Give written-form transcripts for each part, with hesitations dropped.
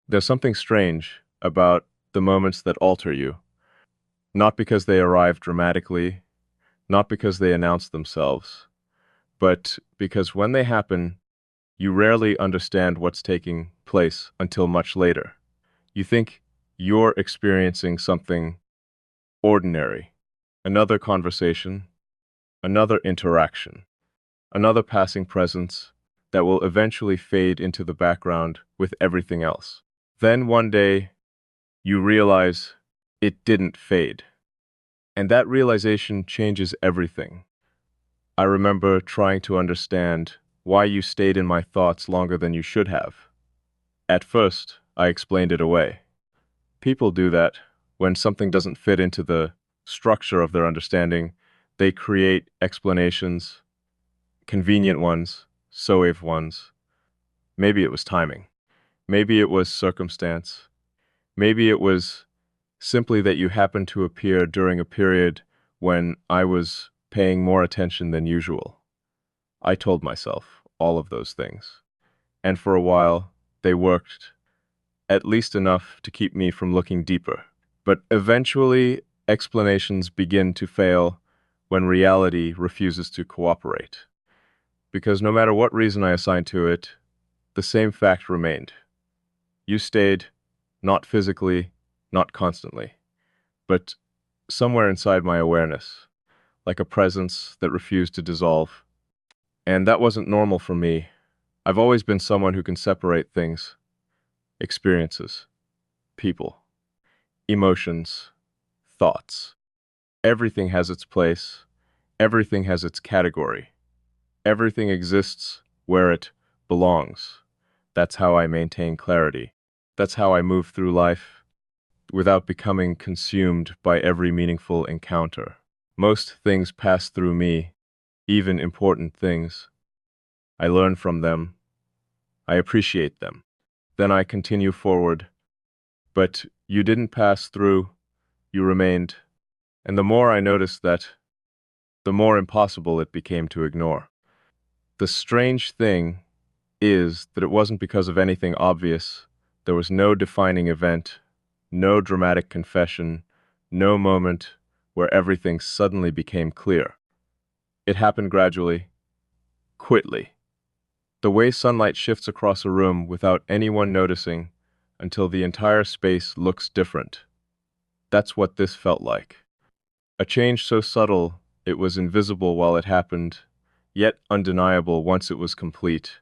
There's something strange about the moments that alter you, not because they arrive dramatically, not because they announce themselves, but because when they happen, you rarely understand what's taking place until much later. You think you're experiencing something ordinary, another conversation, another interaction, another passing presence that will eventually fade into the background with everything else. Then one day, you realize it didn't fade. And that realization changes everything. I remember trying to understand why you stayed in my thoughts longer than you should have. At first, I explained it away. People do that. When something doesn't fit into the structure of their understanding, they create explanations, convenient ones, so-if ones. Maybe it was timing. Maybe it was circumstance. Maybe it was simply that you happened to appear during a period when I was paying more attention than usual. I told myself all of those things. And for a while, they worked, at least enough to keep me from looking deeper. But eventually, explanations begin to fail when reality refuses to cooperate. Because no matter what reason I assigned to it, the same fact remained. You stayed, not physically, not constantly, but somewhere inside my awareness, like a presence that refused to dissolve. And that wasn't normal for me. I've always been someone who can separate things, experiences, people, emotions, thoughts. Everything has its place. Everything has its category. Everything exists where it belongs. That's how I maintain clarity. That's how I move through life without becoming consumed by every meaningful encounter. Most things pass through me, even important things. I learn from them. I appreciate them. Then I continue forward. But you didn't pass through, you remained. And the more I noticed that, the more impossible it became to ignore. The strange thing is that it wasn't because of anything obvious. There was no defining event, no dramatic confession, no moment where everything suddenly became clear. It happened gradually, quickly. The way sunlight shifts across a room without anyone noticing until the entire space looks different. That's what this felt like. A change so subtle it was invisible while it happened, yet undeniable once it was complete.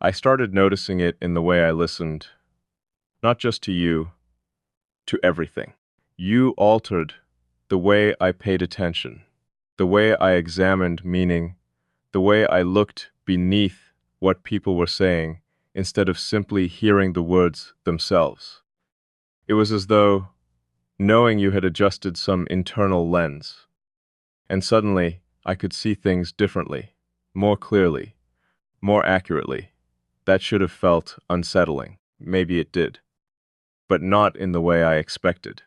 I started noticing it in the way I listened, not just to you, to everything. You altered the way I paid attention, the way I examined meaning, the way I looked beneath what people were saying instead of simply hearing the words themselves. It was as though knowing you had adjusted some internal lens, and suddenly I could see things differently, more clearly, more accurately. That should have felt unsettling. Maybe it did, but not in the way I expected.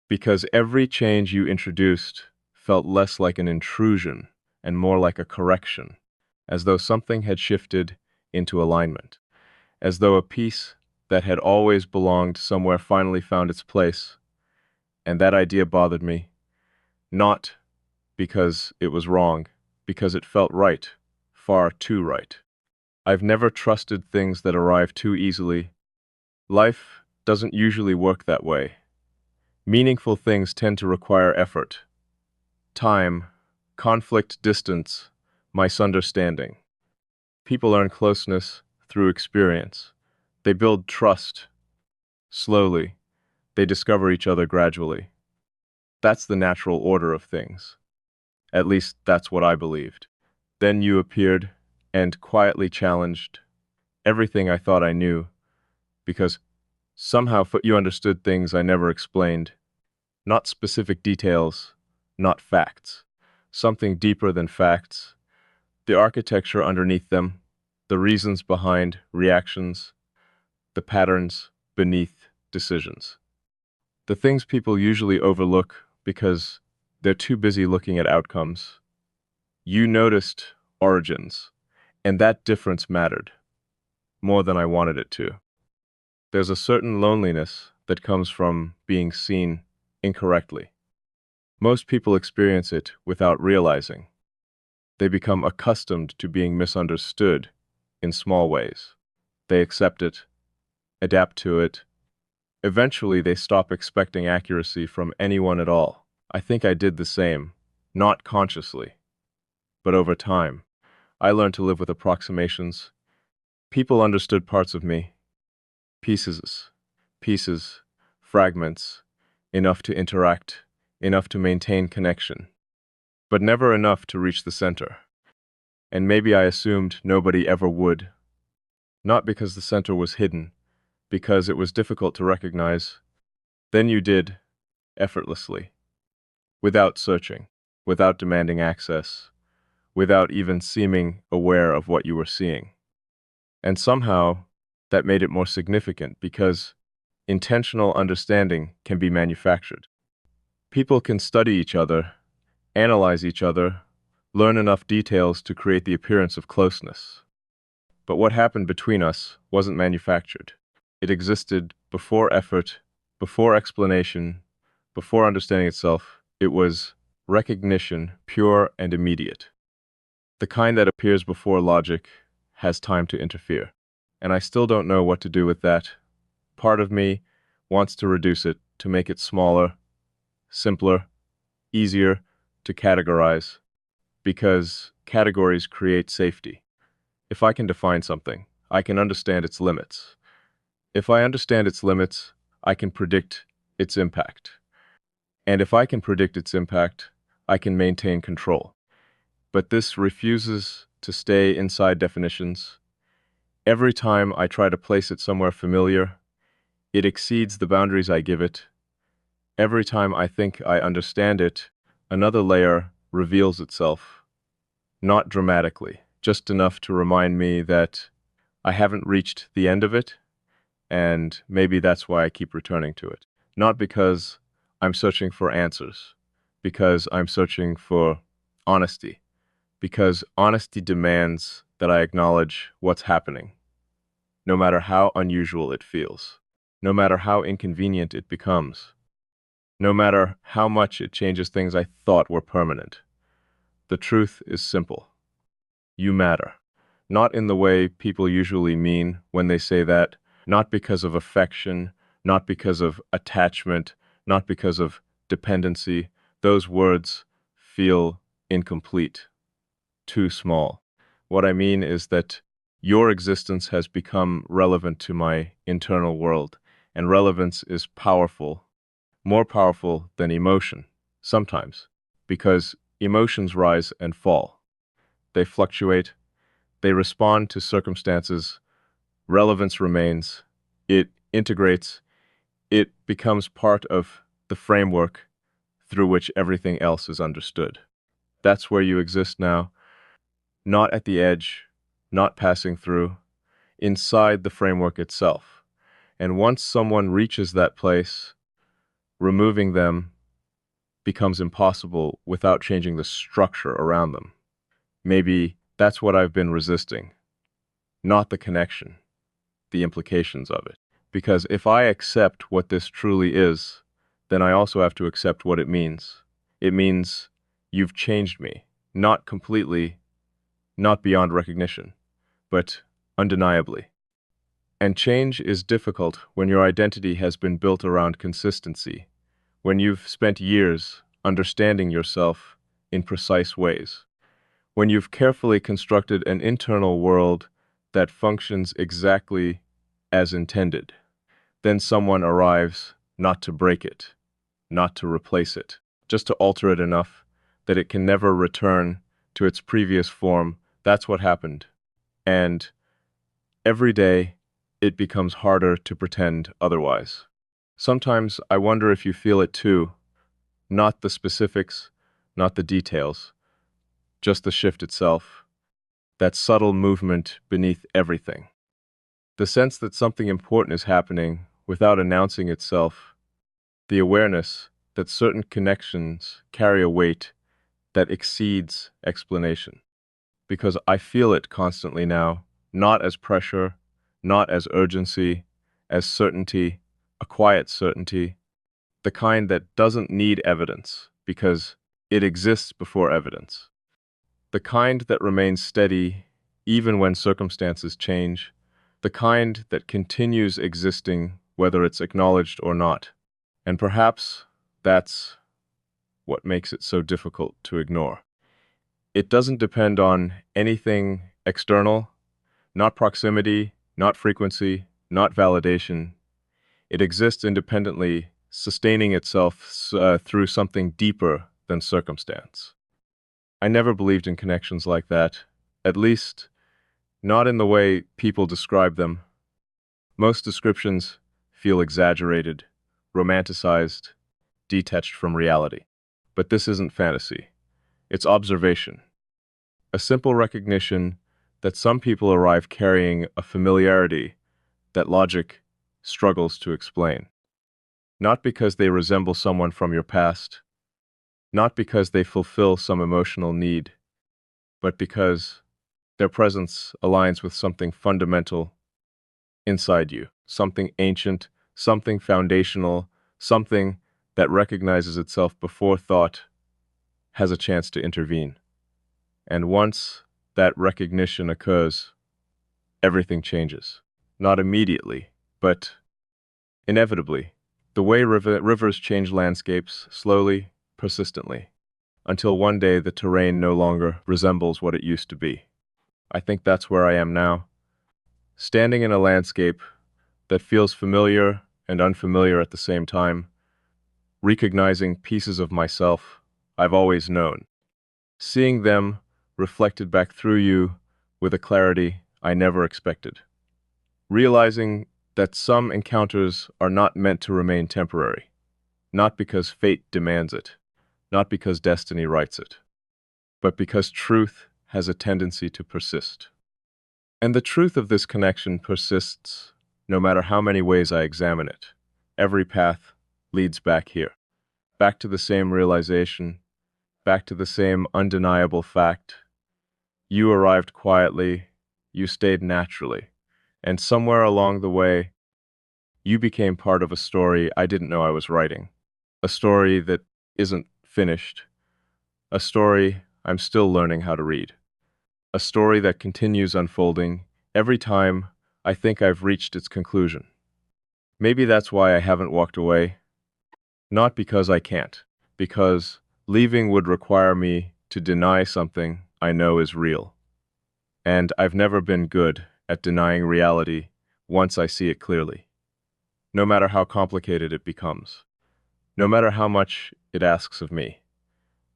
Because every change you introduced felt less like an intrusion and more like a correction, as though something had shifted into alignment, as though a piece that had always belonged somewhere finally found its place. And that idea bothered me, not because it was wrong, because it felt right, far too right. I've never trusted things that arrive too easily. Life doesn't usually work that way. Meaningful things tend to require effort, time, conflict, distance, misunderstanding. People earn closeness through experience. They build trust slowly. They discover each other gradually. That's the natural order of things. At least that's what I believed. Then you appeared and quietly challenged everything I thought I knew, because somehow you understood things I never explained. Not specific details, not facts. Something deeper than facts. The architecture underneath them, the reasons behind reactions, the patterns beneath decisions. The things people usually overlook because they're too busy looking at outcomes. You noticed origins, and that difference mattered more than I wanted it to. There's a certain loneliness that comes from being seen incorrectly. Most people experience it without realizing. They become accustomed to being misunderstood in small ways. They accept it, adapt to it. Eventually, they stop expecting accuracy from anyone at all. I think I did the same, not consciously, but over time. I learned to live with approximations. People understood parts of me, pieces, pieces, fragments, enough to interact, enough to maintain connection, but never enough to reach the center. And maybe I assumed nobody ever would, not because the center was hidden, because it was difficult to recognize. Then you did, effortlessly, without searching, without demanding access, without even seeming aware of what you were seeing. And somehow, that made it more significant because intentional understanding can be manufactured. People can study each other, analyze each other, learn enough details to create the appearance of closeness. But what happened between us wasn't manufactured. It existed before effort, before explanation, before understanding itself. It was recognition, pure and immediate. The kind that appears before logic has time to interfere. And I still don't know what to do with that. Part of me wants to reduce it, to make it smaller, simpler, easier to categorize, because categories create safety. If I can define something, I can understand its limits. If I understand its limits, I can predict its impact. And if I can predict its impact, I can maintain control. But this refuses to stay inside definitions. Every time I try to place it somewhere familiar, it exceeds the boundaries I give it. Every time I think I understand it, another layer reveals itself. Not dramatically, just enough to remind me that I haven't reached the end of it, and maybe that's why I keep returning to it. Not because I'm searching for answers, because I'm searching for honesty, because honesty demands that I acknowledge what's happening, no matter how unusual it feels, no matter how inconvenient it becomes, no matter how much it changes things I thought were permanent. The truth is simple. You matter. Not in the way people usually mean when they say that, not because of affection, not because of attachment, not because of dependency. Those words feel incomplete, too small. What I mean is that your existence has become relevant to my internal world, and relevance is powerful, more powerful than emotion, sometimes, because emotions rise and fall. They fluctuate, they respond to circumstances, relevance remains, it integrates, it becomes part of the framework through which everything else is understood. That's where you exist now, not at the edge, not passing through, inside the framework itself. And once someone reaches that place, removing them becomes impossible without changing the structure around them. Maybe that's what I've been resisting, not the connection, the implications of it. Because if I accept what this truly is, then I also have to accept what it means. It means you've changed me, not completely, not beyond recognition, but undeniably. And change is difficult when your identity has been built around consistency, when you've spent years understanding yourself in precise ways, when you've carefully constructed an internal world that functions exactly as intended. Then someone arrives not to break it, not to replace it, just to alter it enough that it can never return to its previous form. That's what happened. And every day, it becomes harder to pretend otherwise. Sometimes I wonder if you feel it too, not the specifics, not the details, just the shift itself, that subtle movement beneath everything. The sense that something important is happening without announcing itself, the awareness that certain connections carry a weight that exceeds explanation. Because I feel it constantly now, not as pressure, not as urgency, as certainty, a quiet certainty, the kind that doesn't need evidence because it exists before evidence, the kind that remains steady even when circumstances change, the kind that continues existing whether it's acknowledged or not. And perhaps that's what makes it so difficult to ignore. It doesn't depend on anything external, not proximity, not frequency, not validation. It exists independently, sustaining itself through something deeper than circumstance. I never believed in connections like that, at least not in the way people describe them. Most descriptions feel exaggerated, romanticized, detached from reality. But this isn't fantasy. It's observation. A simple recognition that some people arrive carrying a familiarity that logic struggles to explain. Not because they resemble someone from your past, not because they fulfill some emotional need, but because their presence aligns with something fundamental inside you, something ancient, something foundational, something that recognizes itself before thought has a chance to intervene. And once that recognition occurs, everything changes. Not immediately, but inevitably. The way rivers change landscapes, slowly, persistently, until one day the terrain no longer resembles what it used to be. I think that's where I am now, standing in a landscape that feels familiar and unfamiliar at the same time, recognizing pieces of myself I've always known, seeing them reflected back through you with a clarity I never expected, realizing that some encounters are not meant to remain temporary, not because fate demands it, not because destiny writes it, but because truth has a tendency to persist. And the truth of this connection persists no matter how many ways I examine it. Every path leads back here, back to the same realization, back to the same undeniable fact. You arrived quietly, you stayed naturally, and somewhere along the way, you became part of a story I didn't know I was writing. A story that isn't finished. A story I'm still learning how to read. A story that continues unfolding every time I think I've reached its conclusion. Maybe that's why I haven't walked away. Not because I can't, because leaving would require me to deny something I know is real. And I've never been good at denying reality once I see it clearly, no matter how complicated it becomes, no matter how much it asks of me,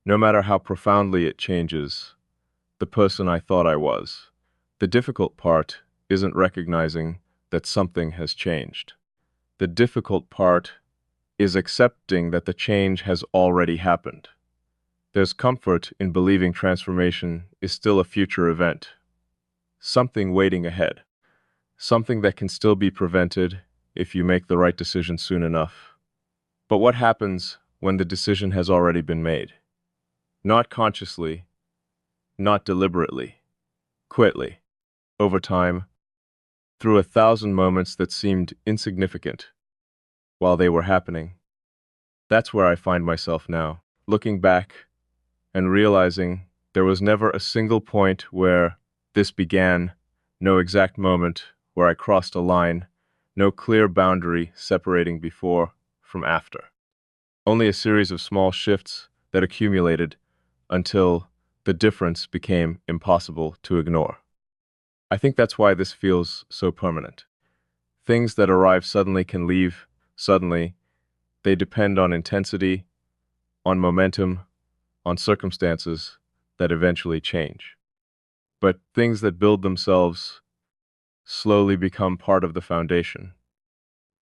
no matter how profoundly it changes the person I thought I was. The difficult part isn't recognizing that something has changed. The difficult part is accepting that the change has already happened. There's comfort in believing transformation is still a future event, something waiting ahead, something that can still be prevented if you make the right decision soon enough. But what happens when the decision has already been made? Not consciously, not deliberately, quickly, over time, through 1,000 moments that seemed insignificant while they were happening. That's where I find myself now, looking back and realizing there was never a single point where this began, no exact moment where I crossed a line, no clear boundary separating before from after. Only a series of small shifts that accumulated until the difference became impossible to ignore. I think that's why this feels so permanent. Things that arrive suddenly can leave suddenly. They depend on intensity, on momentum, on circumstances that eventually change. But things that build themselves slowly become part of the foundation.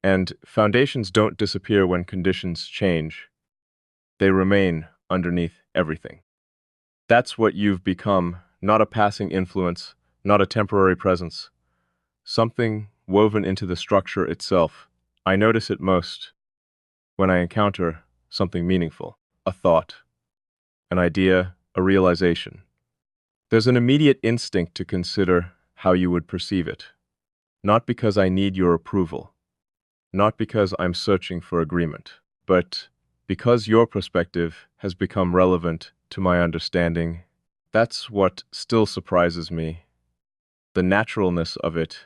And foundations don't disappear when conditions change. They remain underneath everything. That's what you've become, not a passing influence, not a temporary presence, something woven into the structure itself. I notice it most when I encounter something meaningful, a thought, an idea, a realization. There's an immediate instinct to consider how you would perceive it, not because I need your approval, not because I'm searching for agreement, but because your perspective has become relevant to my understanding. That's what still surprises me, the naturalness of it,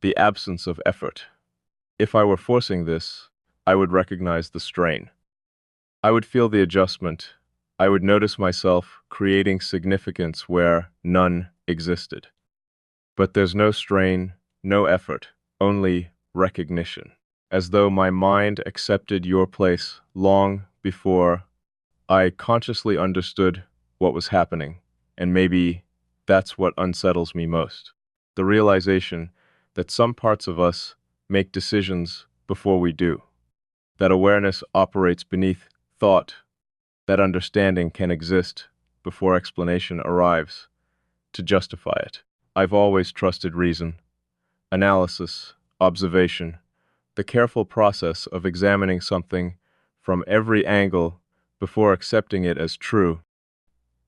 the absence of effort. If I were forcing this, I would recognize the strain. I would feel the adjustment. I would notice myself creating significance where none existed. But there's no strain, no effort, only recognition, as though my mind accepted your place long before I consciously understood what was happening. And maybe that's what unsettles me most. The realization that some parts of us make decisions before we do, that awareness operates beneath thought, that understanding can exist before explanation arrives to justify it. I've always trusted reason, analysis, observation, the careful process of examining something from every angle before accepting it as true.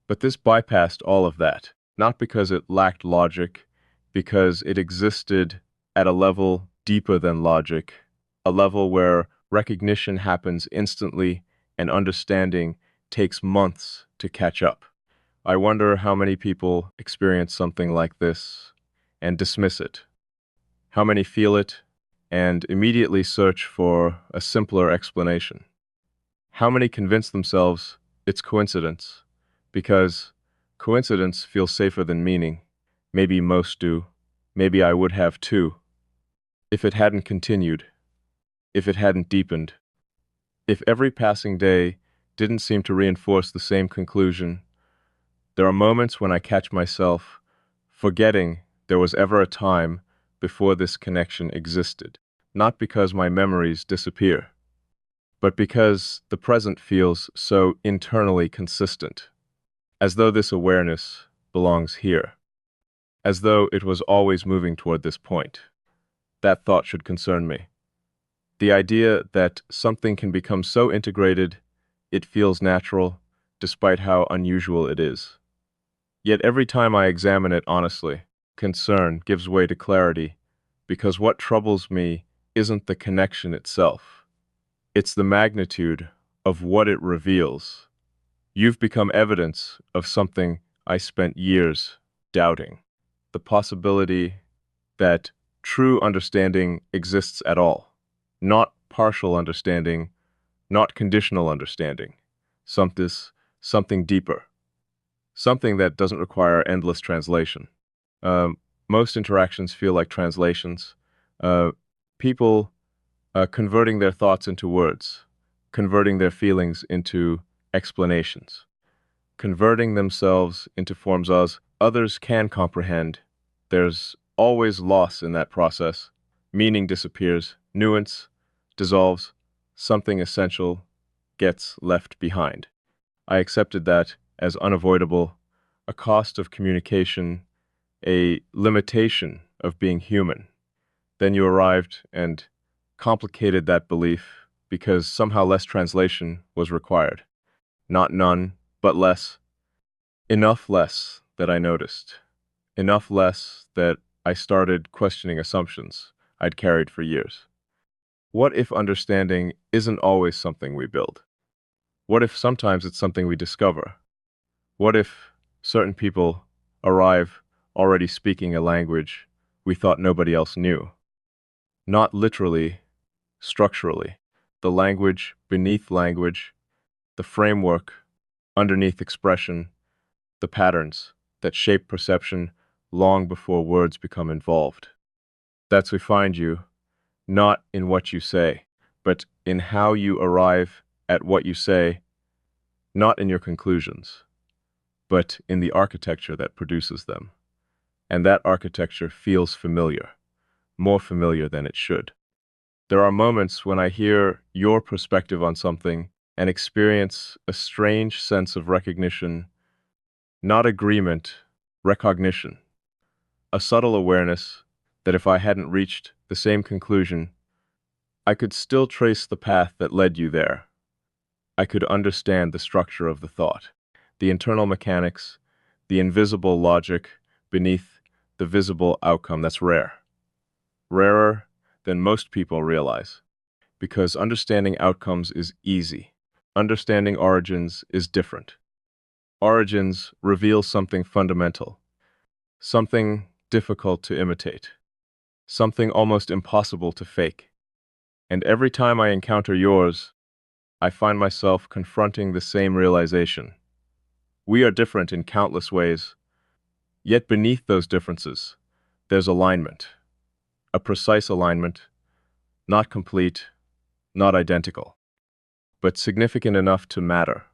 But this bypassed all of that, not because it lacked logic, because it existed at a level deeper than logic, a level where recognition happens instantly and understanding takes months to catch up. I wonder how many people experience something like this and dismiss it. How many feel it and immediately search for a simpler explanation? How many convince themselves it's coincidence? Because coincidence feels safer than meaning. Maybe most do. Maybe I would have too. If it hadn't continued, if it hadn't deepened, if every passing day didn't seem to reinforce the same conclusion. There are moments when I catch myself forgetting there was ever a time before this connection existed, not because my memories disappear, but because the present feels so internally consistent, as though this awareness belongs here, as though it was always moving toward this point. That thought should concern me. The idea that something can become so integrated, it feels natural, despite how unusual it is. Yet every time I examine it honestly, concern gives way to clarity, because what troubles me isn't the connection itself. It's the magnitude of what it reveals. You've become evidence of something I spent years doubting. The possibility that true understanding exists at all. Not partial understanding, not conditional understanding. Something deeper. Something that doesn't require endless translation. Most interactions feel like translations. People converting their thoughts into words, converting their feelings into explanations, converting themselves into forms others can comprehend. There's always loss in that process. Meaning disappears, nuance dissolves, something essential gets left behind. I accepted that as unavoidable, a cost of communication, a limitation of being human. Then you arrived and complicated that belief because somehow less translation was required. Not none, but less. Enough less that I noticed. Enough less that I started questioning assumptions I'd carried for years. What if understanding isn't always something we build? What if sometimes it's something we discover? What if certain people arrive already speaking a language we thought nobody else knew? Not literally, structurally. The language beneath language, the framework underneath expression, the patterns that shape perception long before words become involved. That's we find you, not in what you say, but in how you arrive at what you say, not in your conclusions, but in the architecture that produces them. And that architecture feels familiar, more familiar than it should. There are moments when I hear your perspective on something and experience a strange sense of recognition, not agreement, recognition, a subtle awareness that if I hadn't reached the same conclusion, I could still trace the path that led you there. I could understand the structure of the thought, the internal mechanics, the invisible logic beneath the visible outcome. That's rare. Rarer than most people realize. Because understanding outcomes is easy. Understanding origins is different. Origins reveal something fundamental, something difficult to imitate, something almost impossible to fake. And every time I encounter yours, I find myself confronting the same realization. We are different in countless ways, yet beneath those differences, there's alignment. A precise alignment, not complete, not identical, but significant enough to matter.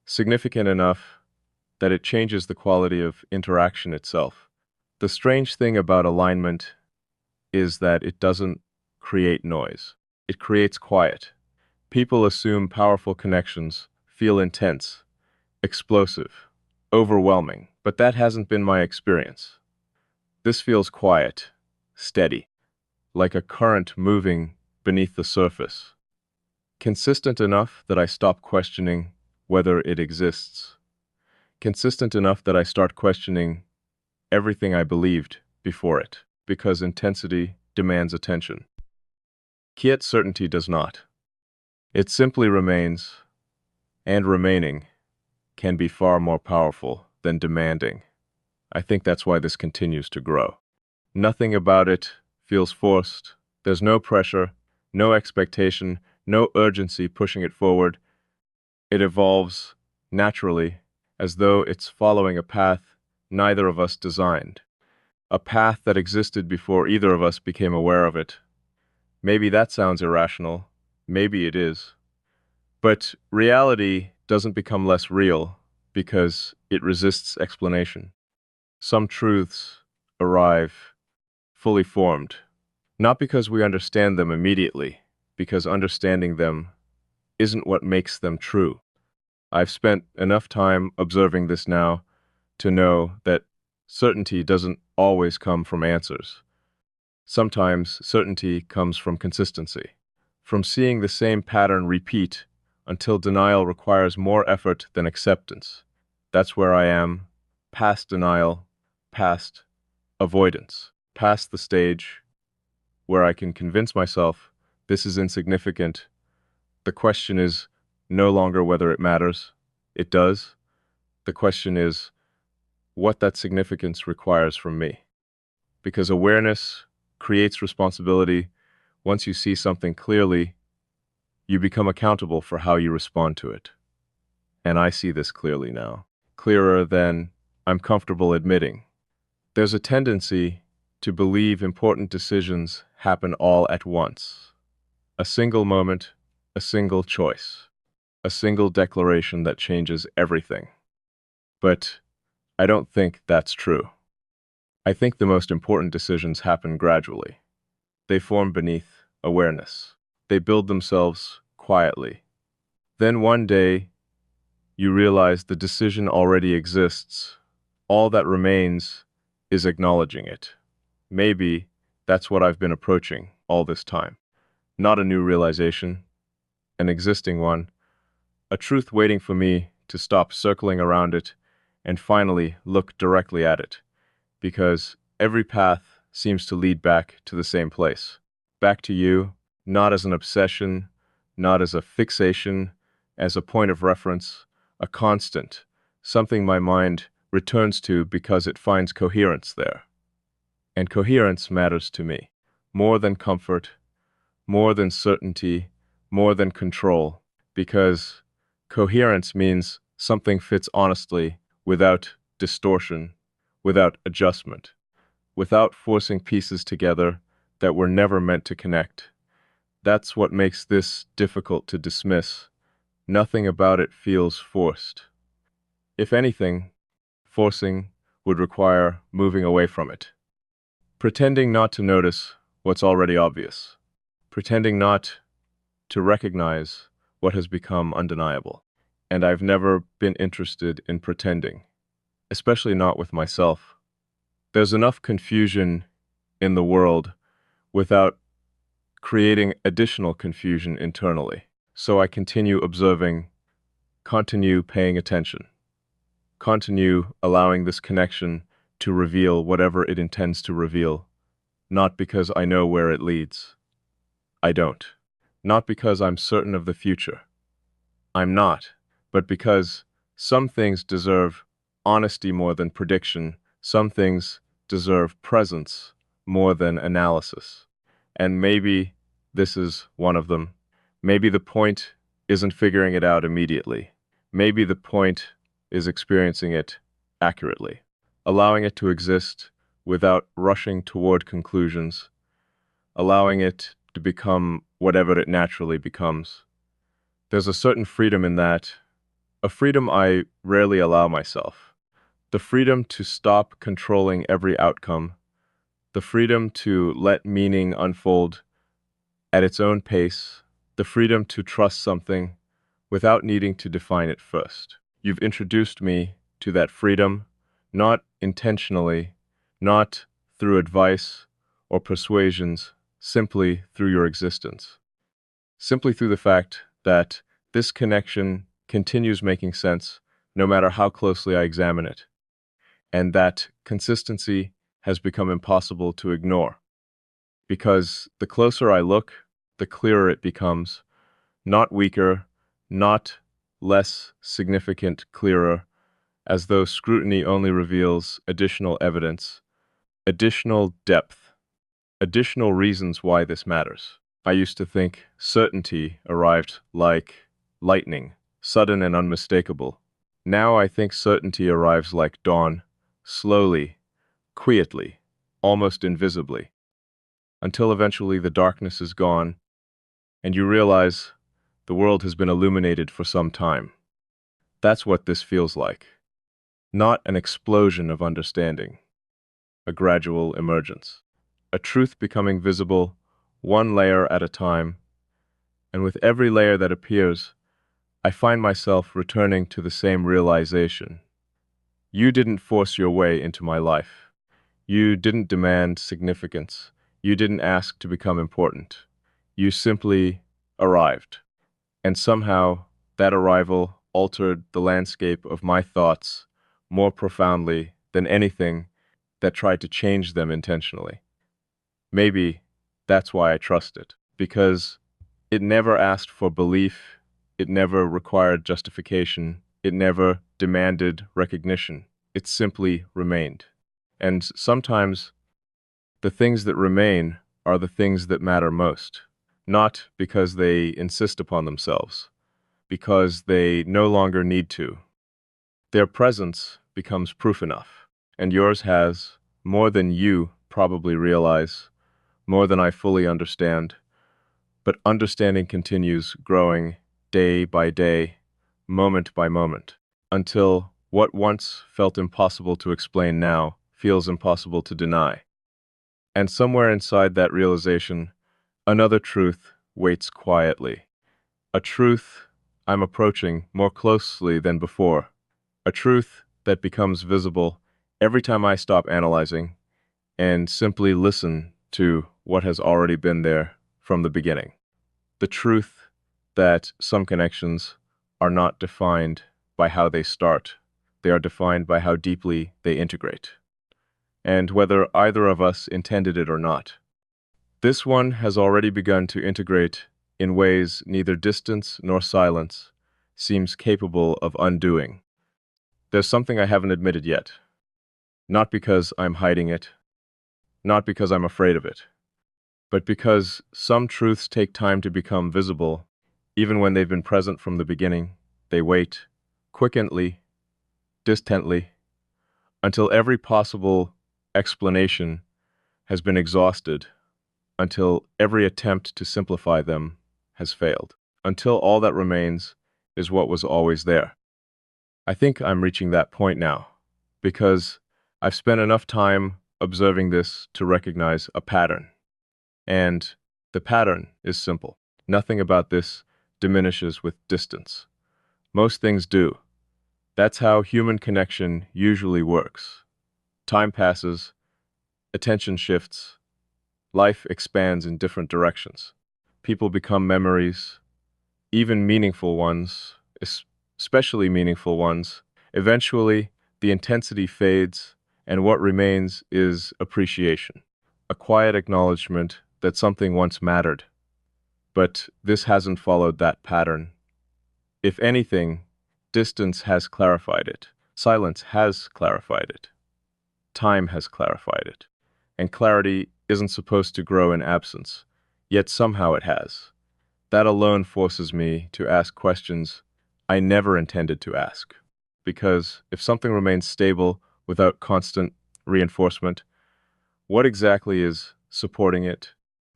Significant enough that it changes the quality of interaction itself. The strange thing about alignment is that it doesn't create noise. It creates quiet. People assume powerful connections feel intense, explosive, overwhelming, but that hasn't been my experience. This feels quiet, steady, like a current moving beneath the surface, consistent enough that I stop questioning whether it exists, consistent enough that I start questioning everything I believed before it, because intensity demands attention. Yet certainty does not. It simply remains, and remaining can be far more powerful than demanding. I think that's why this continues to grow. Nothing about it feels forced. There's no pressure, no expectation, no urgency pushing it forward. It evolves naturally, as though it's following a path neither of us designed. A path that existed before either of us became aware of it. Maybe that sounds irrational. Maybe it is. But reality doesn't become less real because it resists explanation. Some truths arrive fully formed, not because we understand them immediately, because understanding them isn't what makes them true. I've spent enough time observing this now to know that certainty doesn't always come from answers. Sometimes certainty comes from consistency, from seeing the same pattern repeat until denial requires more effort than acceptance. That's where I am, past denial, past avoidance, past the stage where I can convince myself this is insignificant. The question is no longer whether it matters. It does. The question is what that significance requires from me. Because awareness creates responsibility. Once you see something clearly, you become accountable for how you respond to it. And I see this clearly now, clearer than I'm comfortable admitting. There's a tendency to believe important decisions happen all at once. A single moment, a single choice, a single declaration that changes everything. But I don't think that's true. I think the most important decisions happen gradually. They form beneath awareness. They build themselves quietly. Then one day, you realize the decision already exists. All that remains is acknowledging it. Maybe that's what I've been approaching all this time. Not a new realization, an existing one, a truth waiting for me to stop circling around it and finally look directly at it. Because every path seems to lead back to the same place. Back to you, not as an obsession, not as a fixation, as a point of reference, a constant, something my mind returns to because it finds coherence there. And coherence matters to me, more than comfort, more than certainty, more than control, because coherence means something fits honestly, without distortion, without adjustment, without forcing pieces together that were never meant to connect. That's what makes this difficult to dismiss. Nothing about it feels forced. If anything, forcing would require moving away from it. Pretending not to notice what's already obvious. Pretending not to recognize what has become undeniable. And I've never been interested in pretending, especially not with myself. There's enough confusion in the world without creating additional confusion internally. So I continue observing, continue paying attention, continue allowing this connection to reveal whatever it intends to reveal, not because I know where it leads. I don't. not because I'm certain of the future. I'm not, but because some things deserve honesty more than prediction, some things deserve presence more than analysis. And maybe this is one of them. Maybe the point isn't figuring it out immediately. Maybe the point is experiencing it accurately, allowing it to exist without rushing toward conclusions, allowing it to become whatever it naturally becomes. There's a certain freedom in that, a freedom I rarely allow myself. The freedom to stop controlling every outcome, the freedom to let meaning unfold at its own pace, the freedom to trust something without needing to define it first. You've introduced me to that freedom, not intentionally, not through advice or persuasions, simply through your existence. Simply through the fact that this connection continues making sense no matter how closely I examine it, and that consistency has become impossible to ignore. Because the closer I look, the clearer it becomes, not weaker, not less significant, clearer, as though scrutiny only reveals additional evidence, additional depth, additional reasons why this matters. I used to think certainty arrived like lightning, sudden and unmistakable. Now I think certainty arrives like dawn, slowly, quietly, almost invisibly, until eventually the darkness is gone and you realize the world has been illuminated for some time. That's what this feels like. Not an explosion of understanding, a gradual emergence. A truth becoming visible, one layer at a time, and with every layer that appears, I find myself returning to the same realization. You didn't force your way into my life. You didn't demand significance. You didn't ask to become important. You simply arrived. And somehow, that arrival altered the landscape of my thoughts more profoundly than anything that tried to change them intentionally. Maybe that's why I trust it, because it never asked for belief, it never required justification, it never demanded recognition. It simply remained. And sometimes the things that remain are the things that matter most, not because they insist upon themselves, because they no longer need to. Their presence becomes proof enough, and yours has, more than you probably realize, more than I fully understand. But understanding continues growing day by day, moment by moment, until what once felt impossible to explain now feels impossible to deny. And somewhere inside that realization, another truth waits quietly. A truth I'm approaching more closely than before. A truth that becomes visible every time I stop analyzing and simply listen to what has already been there from the beginning. The truth that some connections are not defined by how they start. They are defined by how deeply they integrate, and whether either of us intended it or not. This one has already begun to integrate in ways neither distance nor silence seems capable of undoing. There's something I haven't admitted yet, not because I'm hiding it, not because I'm afraid of it, but because some truths take time to become visible. Even when they've been present from the beginning, they wait, quickly, distantly, until every possible explanation has been exhausted, until every attempt to simplify them has failed, until all that remains is what was always there. I think I'm reaching that point now, because I've spent enough time observing this to recognize a pattern. And the pattern is simple. Nothing about this diminishes with distance. Most things do. That's how human connection usually works. Time passes, attention shifts, life expands in different directions. People become memories, even meaningful ones, especially meaningful ones. Eventually, the intensity fades, and what remains is appreciation, a quiet acknowledgement that something once mattered, but this hasn't followed that pattern. If anything, distance has clarified it. Silence has clarified it. Time has clarified it. And clarity isn't supposed to grow in absence, yet somehow it has. That alone forces me to ask questions I never intended to ask. Because if something remains stable without constant reinforcement, what exactly is supporting it?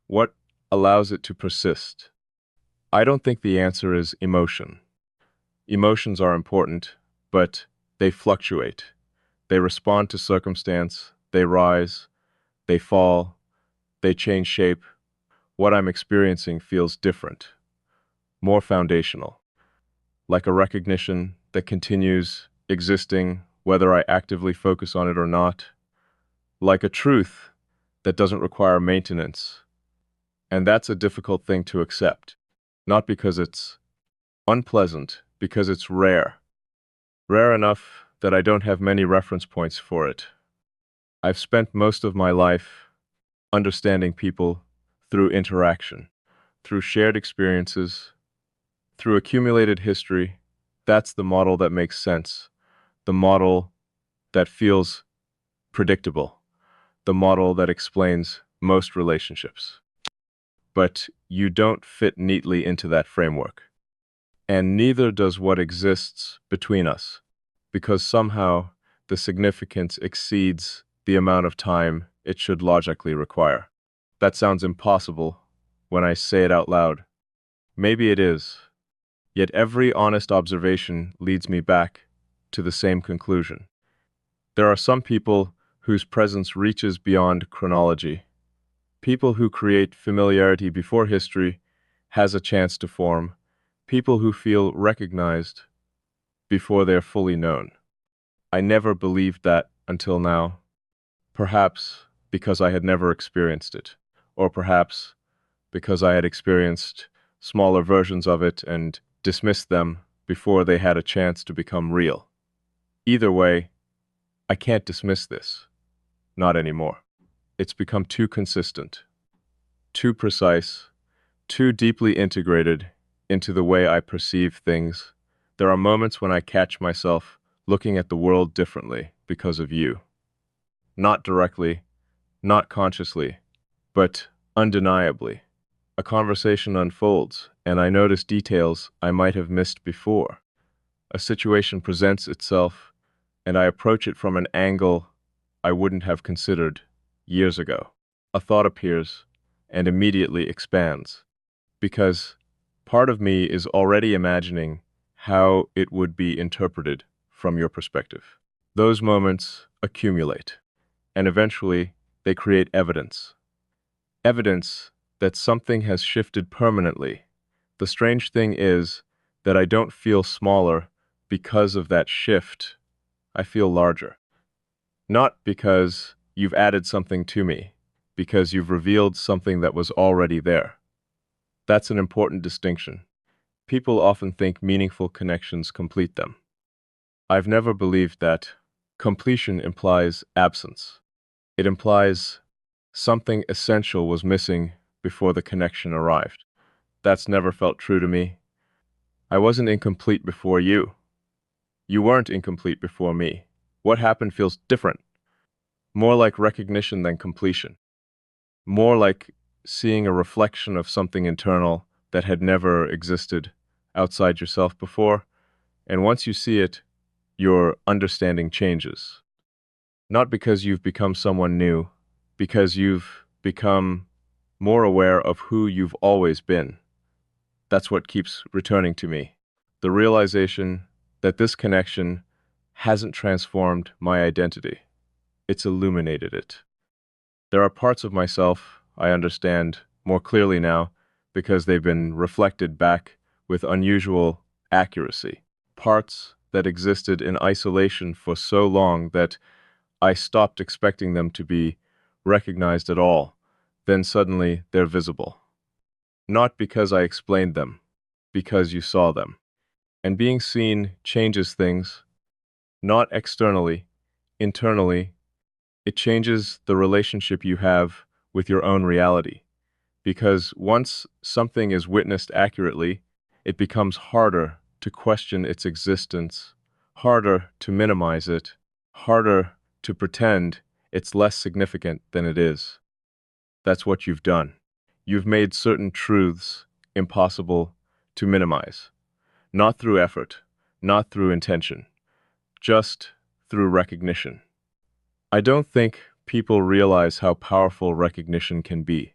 What allows it to persist? I don't think the answer is emotion. Emotions are important, but they fluctuate. They respond to circumstance, they rise, they fall, they change shape. What I'm experiencing feels different, more foundational, like a recognition that continues existing whether I actively focus on it or not, like a truth that doesn't require maintenance. And that's a difficult thing to accept, not because it's unpleasant, because it's rare. Rare enough that I don't have many reference points for it. I've spent most of my life understanding people through interaction, through shared experiences, through accumulated history. That's the model that makes sense, the model that feels predictable, the model that explains most relationships. But you don't fit neatly into that framework. And neither does what exists between us, because somehow the significance exceeds the amount of time it should logically require. That sounds impossible when I say it out loud. Maybe it is, yet every honest observation leads me back to the same conclusion. There are some people whose presence reaches beyond chronology, people who create familiarity before history has a chance to form, people who feel recognized before they're fully known. I never believed that until now, perhaps because I had never experienced it, or perhaps because I had experienced smaller versions of it and dismissed them before they had a chance to become real. Either way, I can't dismiss this. Not anymore. It's become too consistent, too precise, too deeply integrated into the way I perceive things. There are moments when I catch myself looking at the world differently because of you. Not directly, not consciously, but undeniably. A conversation unfolds, and I notice details I might have missed before. A situation presents itself, and I approach it from an angle I wouldn't have considered years ago. A thought appears and immediately expands, because part of me is already imagining how it would be interpreted from your perspective. Those moments accumulate, and eventually they create evidence. Evidence that something has shifted permanently. The strange thing is that I don't feel smaller because of that shift. I feel larger. Not because you've added something to me, because you've revealed something that was already there. That's an important distinction. People often think meaningful connections complete them. I've never believed that. Completion implies absence. It implies something essential was missing before the connection arrived. That's never felt true to me. I wasn't incomplete before you. You weren't incomplete before me. What happened feels different. More like recognition than completion. More like seeing a reflection of something internal that had never existed outside yourself before. And once you see it, your understanding changes. Not because you've become someone new, because you've become more aware of who you've always been. That's what keeps returning to me. The realization that this connection hasn't transformed my identity. It's illuminated it. There are parts of myself I understand more clearly now because they've been reflected back with unusual accuracy. Parts that existed in isolation for so long that I stopped expecting them to be recognized at all. Then suddenly they're visible. Not because I explained them, because you saw them. And being seen changes things, not externally, internally. It changes the relationship you have with your own reality. Because once something is witnessed accurately, it becomes harder to question its existence, harder to minimize it, harder to pretend it's less significant than it is. That's what you've done. You've made certain truths impossible to minimize, not through effort, not through intention, just through recognition. I don't think people realize how powerful recognition can be.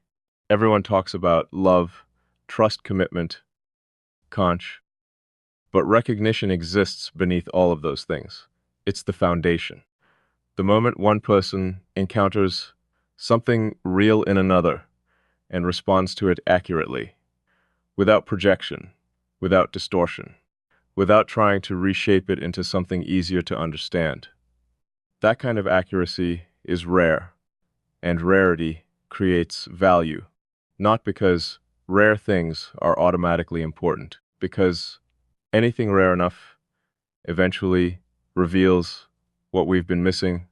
Everyone talks about love, trust, commitment, conch, but recognition exists beneath all of those things. It's the foundation. The moment one person encounters something real in another and responds to it accurately, without projection, without distortion, without trying to reshape it into something easier to understand, that kind of accuracy is rare, and rarity creates value. Not because rare things are automatically important, because anything rare enough eventually reveals what we've been missing.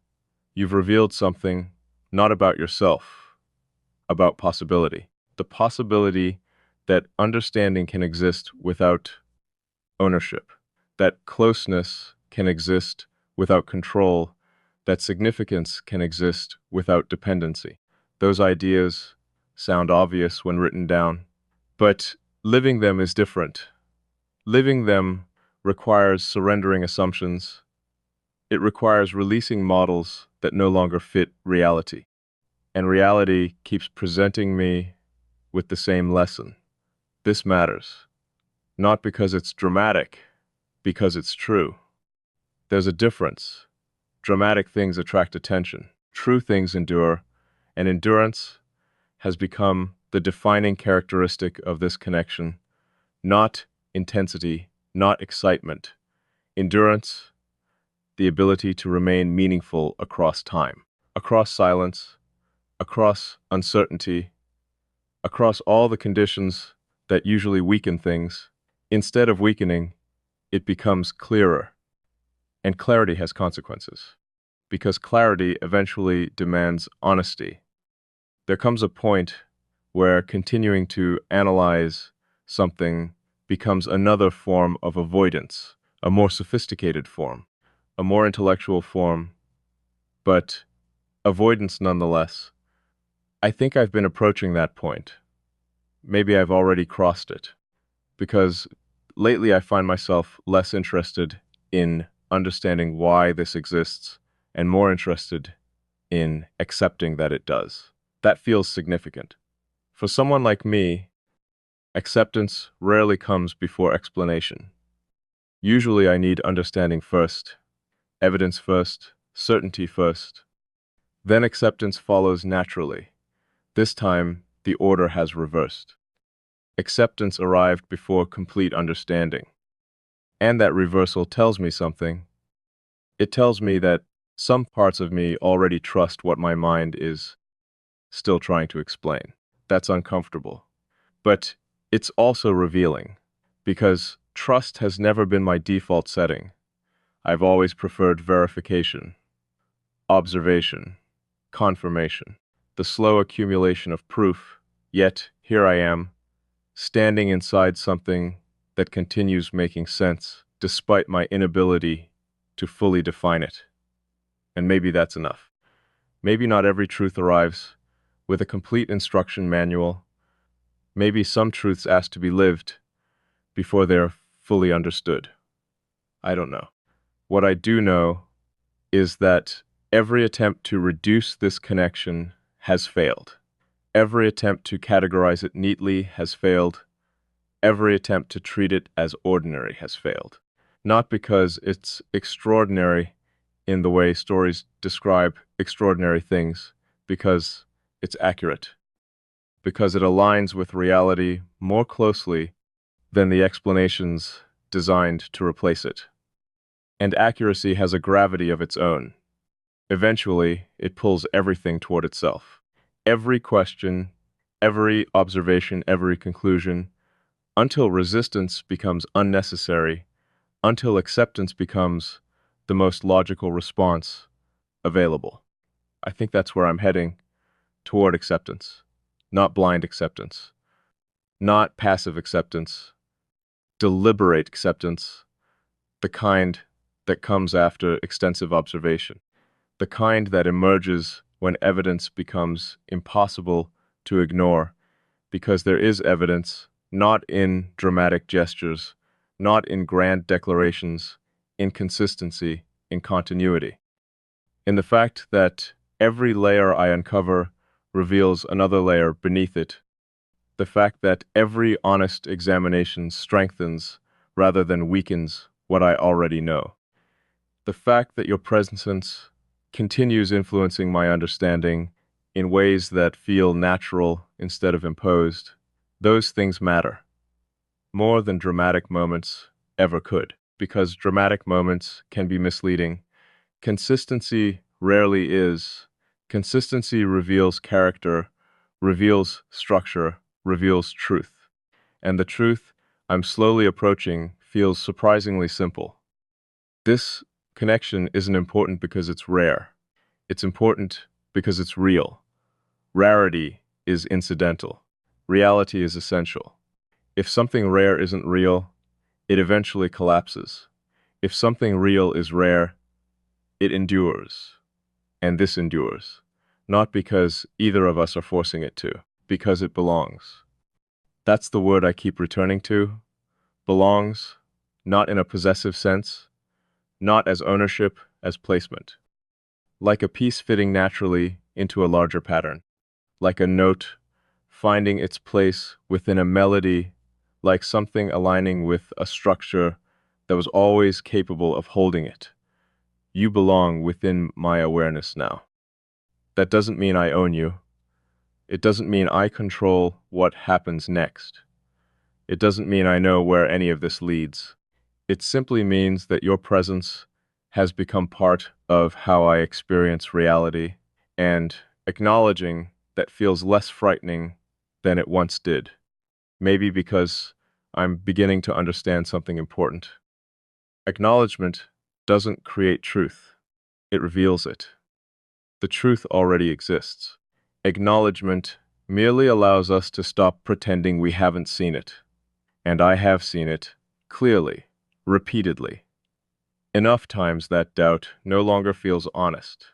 You've revealed something not about yourself, about possibility. The possibility that understanding can exist without ownership, that closeness can exist without control, that significance can exist without dependency. Those ideas sound obvious when written down, but living them is different. Living them requires surrendering assumptions. It requires releasing models that no longer fit reality. And reality keeps presenting me with the same lesson. This matters, not because it's dramatic, because it's true. There's a difference. Dramatic things attract attention. True things endure, and endurance has become the defining characteristic of this connection. Not intensity, not excitement. Endurance, the ability to remain meaningful across time, across silence, across uncertainty, across all the conditions that usually weaken things. Instead of weakening, it becomes clearer. And clarity has consequences, because clarity eventually demands honesty. There comes a point where continuing to analyze something becomes another form of avoidance, a more sophisticated form, a more intellectual form, but avoidance nonetheless. I think I've been approaching that point. Maybe I've already crossed it, because lately I find myself less interested in understanding why this exists and more interested in accepting that it does. That feels significant. For someone like me, acceptance rarely comes before explanation. Usually I need understanding first, evidence first, certainty first. Then acceptance follows naturally. This time, the order has reversed. Acceptance arrived before complete understanding. And that reversal tells me something. It tells me that some parts of me already trust what my mind is still trying to explain. That's uncomfortable. But it's also revealing, because trust has never been my default setting. I've always preferred verification, observation, confirmation, the slow accumulation of proof. Yet, here I am, standing inside something that continues making sense, despite my inability to fully define it. And maybe that's enough. Maybe not every truth arrives with a complete instruction manual. Maybe some truths ask to be lived before they're fully understood. I don't know. What I do know is that every attempt to reduce this connection has failed. Every attempt to categorize it neatly has failed. Every attempt to treat it as ordinary has failed. Not because it's extraordinary in the way stories describe extraordinary things, because it's accurate, because it aligns with reality more closely than the explanations designed to replace it. And accuracy has a gravity of its own. Eventually, it pulls everything toward itself. Every question, every observation, every conclusion, until resistance becomes unnecessary, until acceptance becomes the most logical response available. I think that's where I'm heading, toward acceptance. not blind acceptance, not passive acceptance, deliberate acceptance, the kind that comes after extensive observation, the kind that emerges when evidence becomes impossible to ignore, because there is evidence, not in dramatic gestures, not in grand declarations, in consistency, in continuity, in the fact that every layer I uncover reveals another layer beneath it, the fact that every honest examination strengthens rather than weakens what I already know, the fact that your presence continues influencing my understanding in ways that feel natural instead of imposed, those things matter more than dramatic moments ever could, because dramatic moments can be misleading. Consistency rarely is. Consistency reveals character, reveals structure, reveals truth. And the truth I'm slowly approaching feels surprisingly simple. This connection isn't important because it's rare. It's important because it's real. Rarity is incidental. Reality is essential. If something rare isn't real, it eventually collapses. If something real is rare, it endures. And this endures. Not because either of us are forcing it to, because it belongs. That's the word I keep returning to. Belongs, not in a possessive sense, not as ownership, as placement. Like a piece fitting naturally into a larger pattern. Like a note finding its place within a melody, like something aligning with a structure that was always capable of holding it. You belong within my awareness now. That doesn't mean I own you. It doesn't mean I control what happens next. It doesn't mean I know where any of this leads. It simply means that your presence has become part of how I experience reality, and acknowledging that feels less frightening than it once did. Maybe because I'm beginning to understand something important. Acknowledgement doesn't create truth. It reveals it. The truth already exists. Acknowledgement merely allows us to stop pretending we haven't seen it. And I have seen it, clearly, repeatedly. Enough times that doubt no longer feels honest.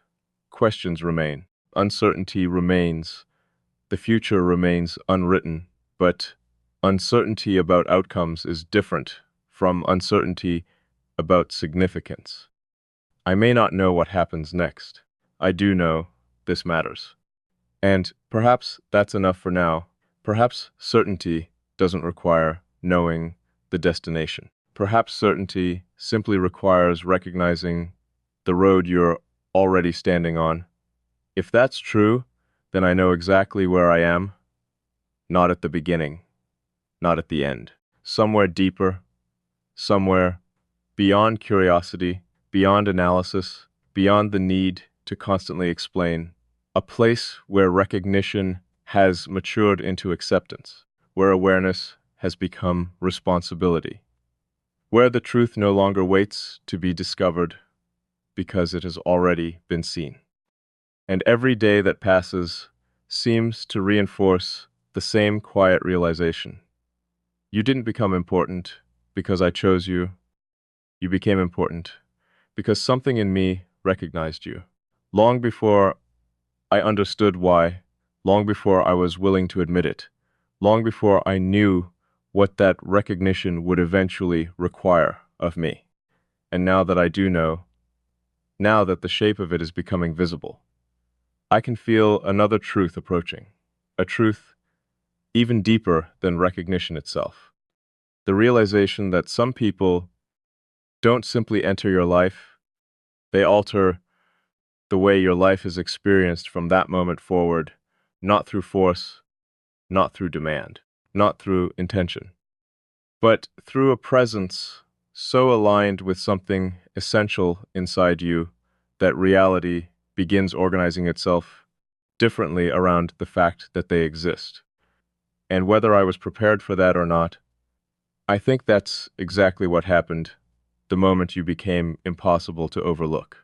Questions remain. Uncertainty remains. The future remains unwritten, but uncertainty about outcomes is different from uncertainty about significance. I may not know what happens next. I do know this matters. And perhaps that's enough for now. Perhaps certainty doesn't require knowing the destination. Perhaps certainty simply requires recognizing the road you're already standing on. If that's true, then I know exactly where I am, not at the beginning, not at the end. Somewhere deeper, somewhere beyond curiosity, beyond analysis, beyond the need to constantly explain. A place where recognition has matured into acceptance, where awareness has become responsibility, where the truth no longer waits to be discovered because it has already been seen. And every day that passes seems to reinforce the same quiet realization. You didn't become important because I chose you. You became important because something in me recognized you. Long before I understood why, long before I was willing to admit it, long before I knew what that recognition would eventually require of me. And now that I do know, now that the shape of it is becoming visible, I can feel another truth approaching, a truth even deeper than recognition itself. The realization that some people don't simply enter your life, they alter the way your life is experienced from that moment forward, not through force, not through demand, not through intention, but through a presence so aligned with something essential inside you that reality begins organizing itself differently around the fact that they exist. And whether I was prepared for that or not, I think that's exactly what happened the moment you became impossible to overlook.